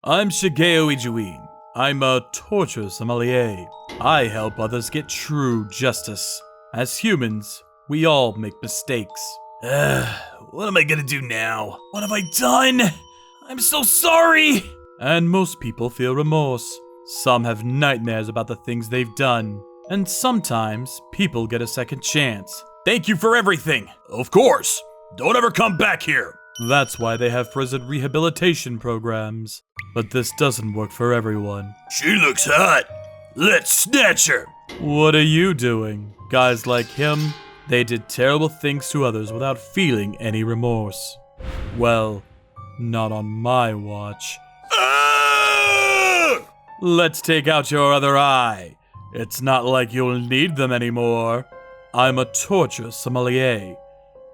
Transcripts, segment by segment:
I'm Shigeo Ijuin. I'm a torture sommelier. I help others get true justice. As humans, we all make mistakes. What am I gonna do now? What have I done? I'm so sorry! And most people feel remorse. Some have nightmares about the things they've done. And sometimes, people get a second chance. Thank you for everything! Of course! Don't ever come back here! That's why they have prison rehabilitation programs. But this doesn't work for everyone. She looks hot. Let's snatch her! What are you doing? Guys like him, they did terrible things to others without feeling any remorse. Well, not on my watch. Ah! Let's take out your other eye. It's not like you'll need them anymore. I'm a torture sommelier.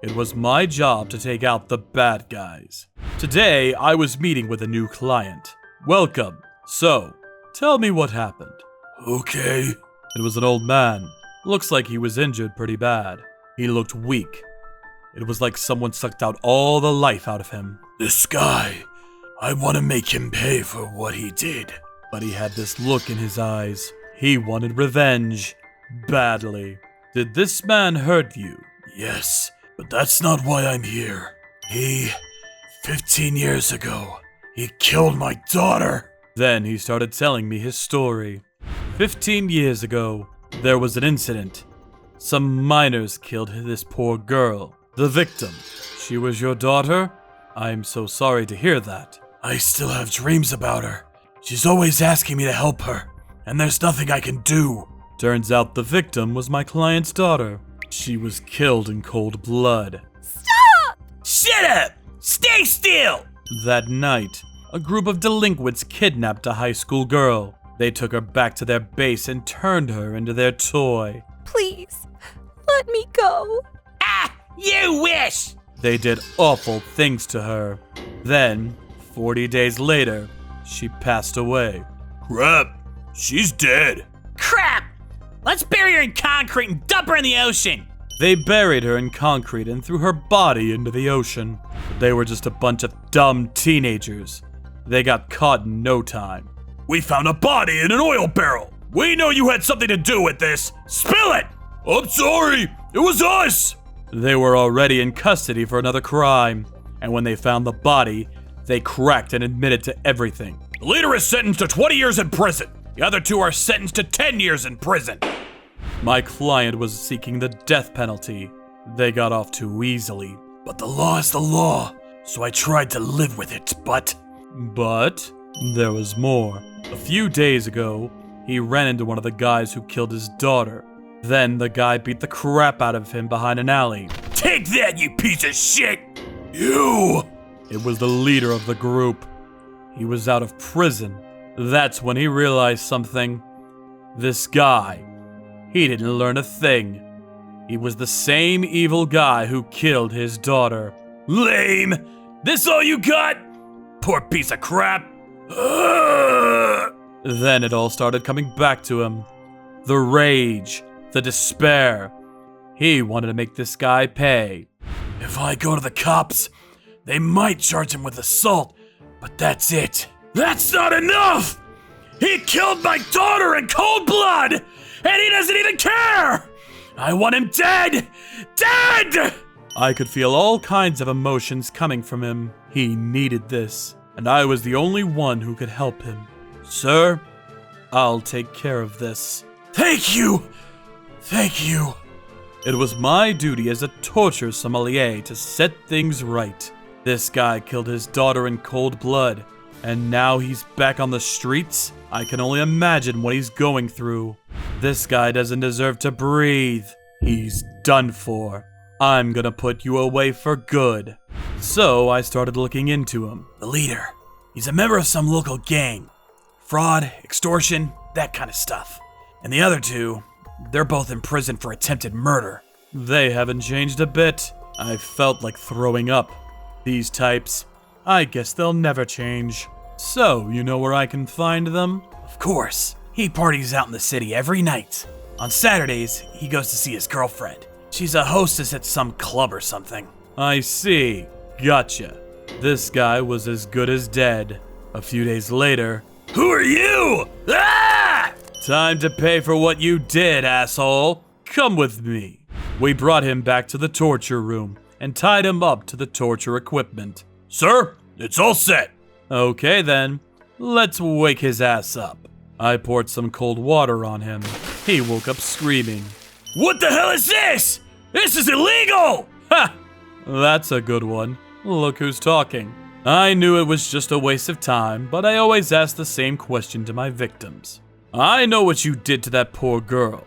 It was my job to take out the bad guys. Today, I was meeting with a new client. Welcome. So, tell me what happened. Okay. It was an old man. Looks like he was injured pretty bad. He looked weak. It was like someone sucked out all the life out of him. This guy, I want to make him pay for what he did. But he had this look in his eyes. He wanted revenge. Badly. Did this man hurt you? Yes, but that's not why I'm here. 15 years ago, he killed my daughter. Then he started telling me his story. 15 years ago, there was an incident. Some minors killed this poor girl. The victim. She was your daughter? I'm so sorry to hear that. I still have dreams about her. She's always asking me to help her, and there's nothing I can do. Turns out the victim was my client's daughter. She was killed in cold blood. Stop! Shut up! Stay still! That night, a group of delinquents kidnapped a high school girl. They took her back to their base and turned her into their toy. Please, let me go. Ah, you wish! They did awful things to her. Then, 40 days later, she passed away. Crap, she's dead. Crap! Let's bury her in concrete and dump her in the ocean! They buried her in concrete and threw her body into the ocean. They were just a bunch of dumb teenagers. They got caught in no time. We found a body in an oil barrel. We know you had something to do with this. Spill it! I'm sorry, it was us! They were already in custody for another crime. And when they found the body, they cracked and admitted to everything. The leader is sentenced to 20 years in prison. The other two are sentenced to 10 years in prison. My client was seeking the death penalty. They got off too easily. But the law is the law, so I tried to live with it, but there was more. A few days ago, he ran into one of the guys who killed his daughter. Then the guy beat the crap out of him behind an alley. Take that, you piece of shit! You! It was the leader of the group. He was out of prison. That's when he realized something. This guy, he didn't learn a thing. He was the same evil guy who killed his daughter. Lame! This all you got? Poor piece of crap! Then it all started coming back to him. The rage, the despair. He wanted to make this guy pay. If I go to the cops, they might charge him with assault, but that's it. That's not enough! He killed my daughter in cold blood, and he doesn't even care! I want him dead! Dead! I could feel all kinds of emotions coming from him. He needed this, and I was the only one who could help him. Sir, I'll take care of this. Thank you! Thank you. It was my duty as a torture sommelier to set things right. This guy killed his daughter in cold blood, and now he's back on the streets? I can only imagine what he's going through. This guy doesn't deserve to breathe. He's done for. I'm gonna put you away for good. So I started looking into him. The leader. He's a member of some local gang. Fraud, extortion, that kind of stuff. And the other two, they're both in prison for attempted murder. They haven't changed a bit. I felt like throwing up. These types, I guess they'll never change. So, you know where I can find them? Of course. He parties out in the city every night. On Saturdays, he goes to see his girlfriend. She's a hostess at some club or something. I see. Gotcha. This guy was as good as dead. A few days later, Who are you? Ah! time to pay for what you did, asshole. Come with me. We brought him back to the torture room and tied him up to the torture equipment. Sir, it's all set. Okay then, let's wake his ass up. I poured some cold water on him. He woke up screaming. What the hell is this? This is illegal! Ha! That's a good one. Look who's talking. I knew it was just a waste of time, but I always ask the same question to my victims. I know what you did to that poor girl.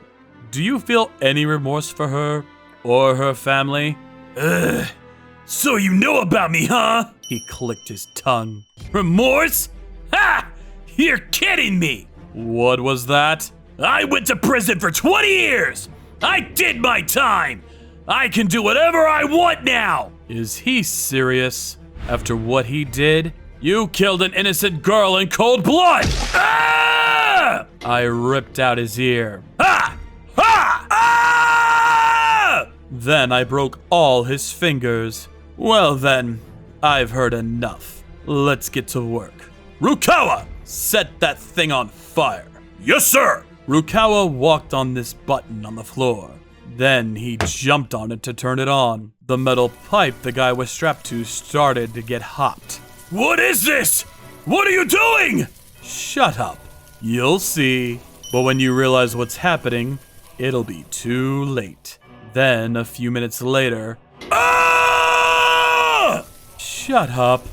Do you feel any remorse for her or her family? So you know about me, huh? He clicked his tongue. Remorse? Ha! You're kidding me! What was that? I went to prison for 20 years! I did my time! I can do whatever I want now! Is he serious? After what he did, you killed an innocent girl in cold blood! Ah! I ripped out his ear. Ah! Ah! Ah! Then I broke all his fingers. Well then, I've heard enough. Let's get to work. Rukawa! Set that thing on fire. Yes, sir! Rukawa walked on this button on the floor. Then he jumped on it to turn it on. The metal pipe the guy was strapped to started to get hot. What is this? What are you doing? Shut up. You'll see. But when you realize what's happening, it'll be too late. Then, a few minutes later... Ah! Shut up.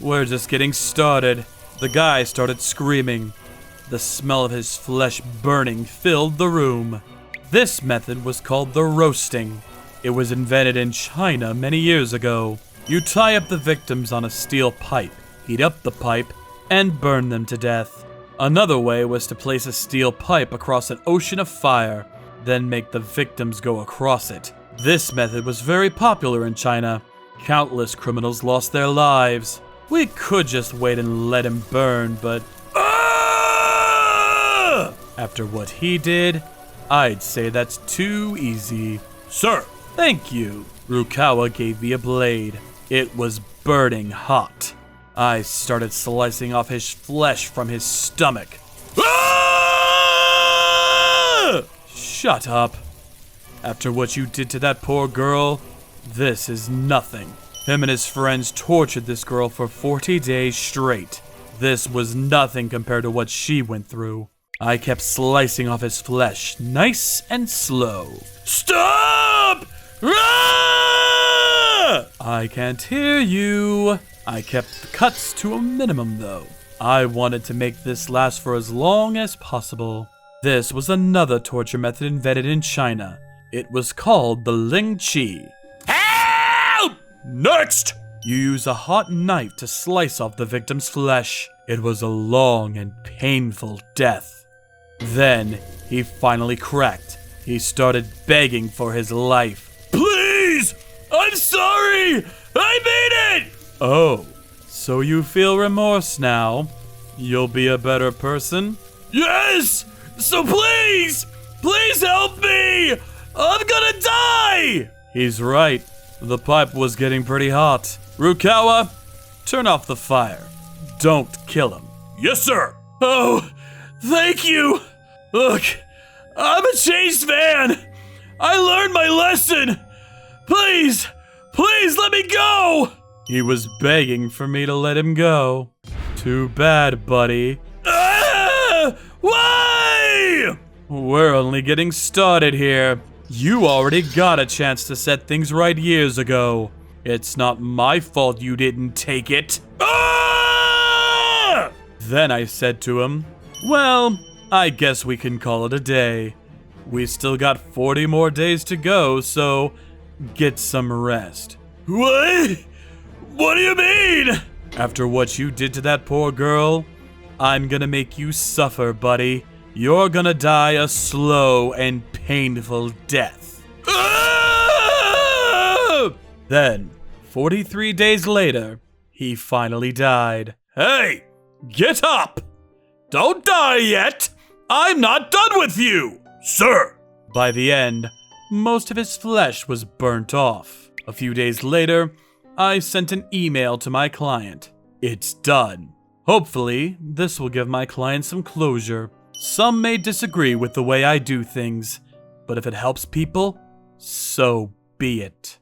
We're just getting started. The guy started screaming. The smell of his flesh burning filled the room. This method was called the roasting. It was invented in China many years ago. You tie up the victims on a steel pipe, heat up the pipe, and burn them to death. Another way was to place a steel pipe across an ocean of fire, then make the victims go across it. This method was very popular in China. Countless criminals lost their lives. We could just wait and let him burn, but after what he did, I'd say that's too easy. Sir! Thank you. Rukawa gave me a blade. It was burning hot. I started slicing off his flesh from his stomach. Ah! Shut up. After what you did to that poor girl, this is nothing. Him and his friends tortured this girl for 40 days straight. This was nothing compared to what she went through. I kept slicing off his flesh, nice and slow. Stop! Ah! I can't hear you. I kept the cuts to a minimum though. I wanted to make this last for as long as possible. This was another torture method invented in China. It was called the Ling Chi. Help! Next! You use a hot knife to slice off the victim's flesh. It was a long and painful death. Then, he finally cracked. He started begging for his life. Please! I'm sorry! I made it! Oh, so you feel remorse now? You'll be a better person? Yes! So please! Please help me! I'm gonna die! He's right. The pipe was getting pretty hot. Rukawa, turn off the fire. Don't kill him. Yes, sir! Oh, thank you! Look, I'm a changed man! I learned my lesson! Please, please let me go! He was begging for me to let him go. Too bad, buddy. Ah! Why? We're only getting started here. You already got a chance to set things right years ago. It's not my fault you didn't take it. Ah! Then I said to him, well, I guess we can call it a day. We still got 40 more days to go, so get some rest. What? What do you mean? After what you did to that poor girl, I'm gonna make you suffer, buddy. You're gonna die a slow and painful death. Ah! Then, 43 days later, he finally died. Hey, get up! Don't die yet! I'm not done with you, sir! By the end, most of his flesh was burnt off. A few days later, I sent an email to my client. It's done. Hopefully, this will give my clients some closure. Some may disagree with the way I do things, but if it helps people, so be it.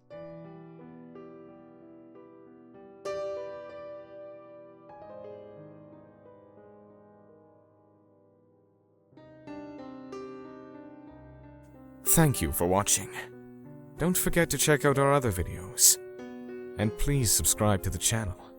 Thank you for watching. Don't forget to check out our other videos. And please subscribe to the channel.